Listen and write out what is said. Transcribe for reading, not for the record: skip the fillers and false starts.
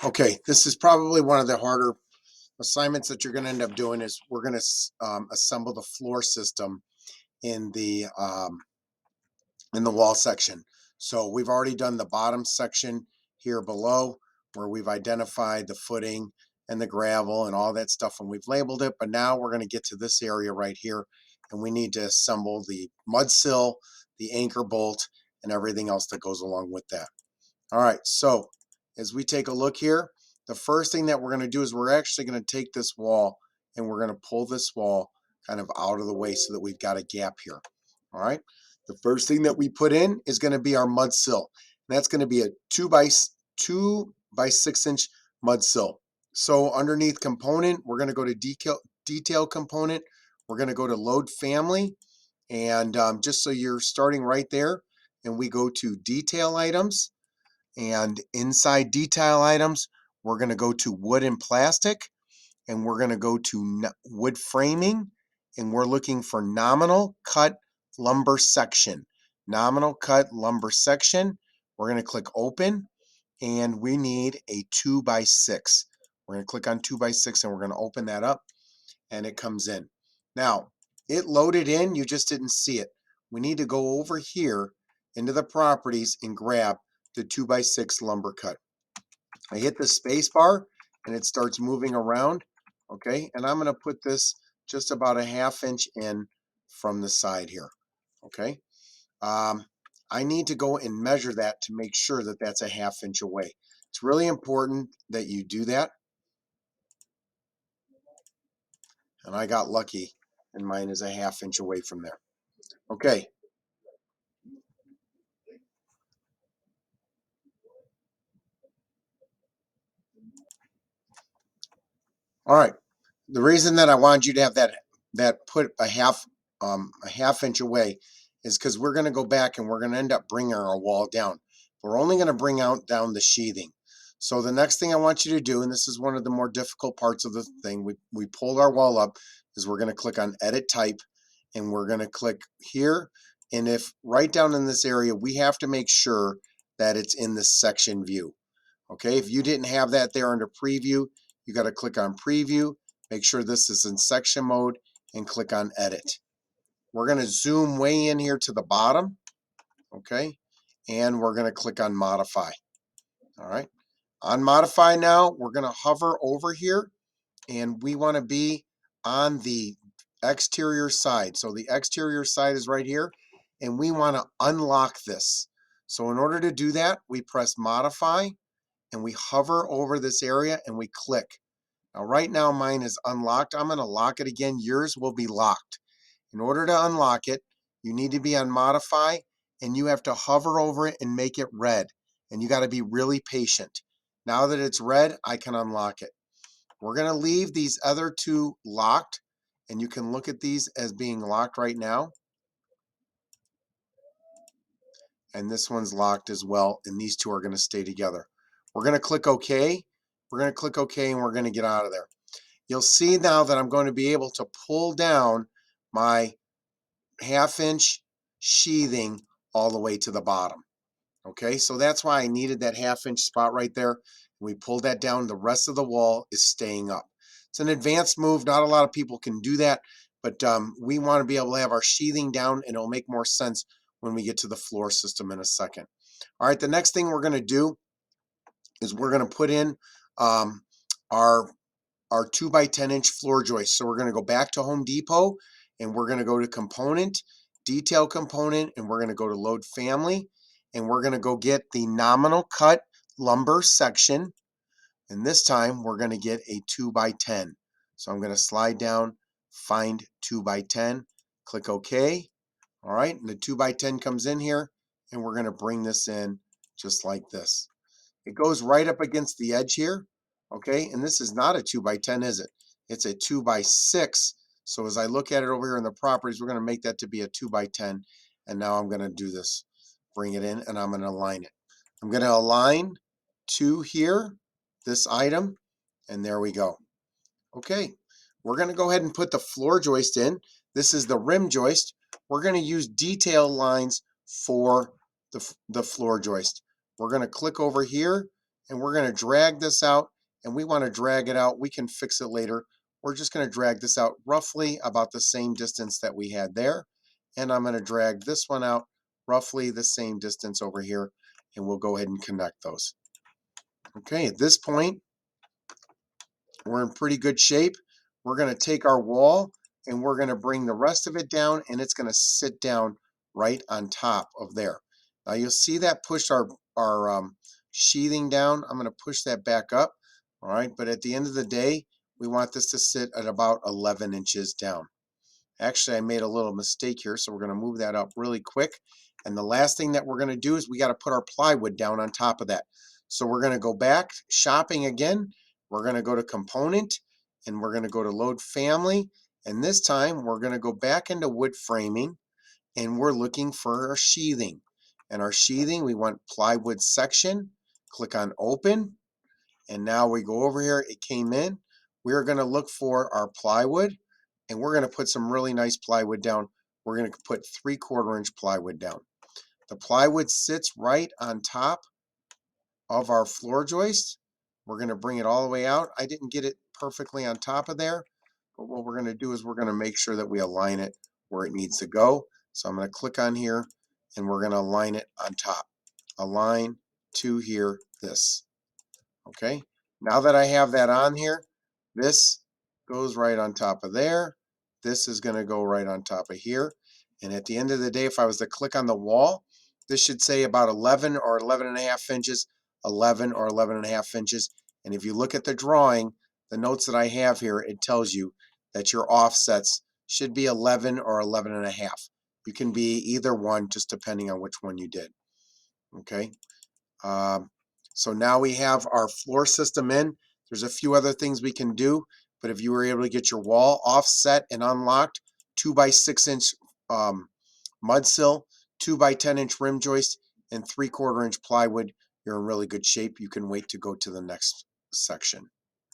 Okay, this is probably one of the harder assignments that you're going to end up doing is we're going to assemble the floor system in the wall section. So we've already done the bottom section here below where we've identified the footing and the gravel and all that stuff and we've labeled it, but now we're going to get to this area right here and we need to assemble the mud sill, the anchor bolt, and everything else that goes along with that. All right, so as we take a look here, the first thing that we're going to do is we're actually going to take this wall and we're going to pull this wall kind of out of the way so that we've got a gap here. All right, the first thing that we put in is going to be our mud sill. And that's going to be a 2 by 6 inch mud sill. So underneath component, we're going to go to detail component. We're going to go to load family. And just so you're starting right there, and we go to detail items. And inside detail items, we're going to go to wood and plastic, and we're going to go to wood framing, and we're looking for nominal cut lumber section. Nominal cut lumber section. We're going to click open, and we need a 2 by 6. We're going to click on 2 by 6, and we're going to open that up, and it comes in. Now, it loaded in, you just didn't see it. We need to go over here into the properties and grab the 2 by 6 lumber cut. I hit the space bar and it starts moving around. Okay, and I'm going to put this just about a 1/2 inch in from the side here. Okay, I need to go and measure that to make sure that that's a 1/2 inch away. It's really important that you do that. And I got lucky and mine is a 1/2 inch away from there. Okay. All right. The reason that I wanted you to have that put a 1/2 inch away is because we're going to go back and we're going to end up bringing our wall down. We're only going to bring down the sheathing. So the next thing I want you to do, and this is one of the more difficult parts of the thing, we pulled our wall up, is we're going to click on edit type and we're going to click here. And if right down in this area, we have to make sure that it's in the section view. Okay, if you didn't have that there under preview, you got to click on preview, make sure this is in section mode, and click on edit. We're going to zoom way in here to the bottom, okay, and we're going to click on modify. All right, on modify now, we're going to hover over here, and we want to be on the exterior side. So the exterior side is right here, and we want to unlock this. So in order to do that, we press modify, and we hover over this area and we click. Now right now mine is unlocked. I'm going to lock it again. Yours will be locked. In order to unlock it, you need to be on modify and you have to hover over it and make it red. And you got to be really patient. Now that it's red, I can unlock it. We're going to leave these other two locked, and you can look at these as being locked right now. And this one's locked as well, and these two are going to stay together. We're going to click OK. We're going to click OK, and we're going to get out of there. You'll see now that I'm going to be able to pull down my 1/2 inch sheathing all the way to the bottom. Okay, so that's why I needed that 1/2 inch spot right there. We pulled that down. The rest of the wall is staying up. It's an advanced move. Not a lot of people can do that, but we want to be able to have our sheathing down, and it'll make more sense when we get to the floor system in a second. All right, the next thing we're going to do is we're going to put in our 2 by 10 inch floor joist. So we're going to go back to Home Depot and we're going to go to component, detail component, and we're going to go to load family, and we're going to go get the nominal cut lumber section. And this time we're going to get a 2 by 10. So I'm going to slide down, find 2 by 10, click OK. All right, and the 2 by 10 comes in here, and we're going to bring this in just like this. It goes right up against the edge here, okay? And this is not a 2 by 10, is it? It's a 2 by 6. So as I look at it over here in the properties, we're going to make that to be a 2 by 10. And now I'm going to do this. Bring it in, and I'm going to align it. I'm going to align to here, this item, and there we go. Okay, we're going to go ahead and put the floor joist in. This is the rim joist. We're going to use detail lines for the floor joist. We're going to click over here and we're going to drag this out, and we want to drag it out. We can fix it later. We're just going to drag this out roughly about the same distance that we had there. And I'm going to drag this one out roughly the same distance over here, and we'll go ahead and connect those. Okay, at this point, we're in pretty good shape. We're going to take our wall and we're going to bring the rest of it down, and it's going to sit down right on top of there. Now you'll see that push our sheathing down. I'm going to push that back up. All right, but at the end of the day, we want this to sit at about 11 inches down. Actually, I made a little mistake here, so we're going to move that up really quick. And the last thing that we're going to do is we got to put our plywood down on top of that. So we're going to go back shopping again. We're going to go to component, and we're going to go to load family. And this time we're going to go back into wood framing, and we're looking for our sheathing. And our sheathing, we want plywood section. Click on open. And now we go over here. It came in. We're going to look for our plywood, and we're going to put some really nice plywood down. We're going to put 3/4 inch plywood down. The plywood sits right on top of our floor joist. We're going to bring it all the way out. I didn't get it perfectly on top of there, but what we're going to do is we're going to make sure that we align it where it needs to go. So I'm going to click on here, and we're going to align it on top. Align to here, this. Okay, now that I have that on here, this goes right on top of there. This is going to go right on top of here. And at the end of the day, if I was to click on the wall, this should say about 11 or 11.5 inches, 11 or 11.5 inches. And if you look at the drawing, the notes that I have here, it tells you that your offsets should be 11 or 11.5. You can be either one, just depending on which one you did. Okay. So now we have our floor system in. There's a few other things we can do, but if you were able to get your wall offset and unlocked, 2x6 inch mud sill, 2x10 inch rim joist, and 3/4 inch plywood, you're in really good shape. You can wait to go to the next section.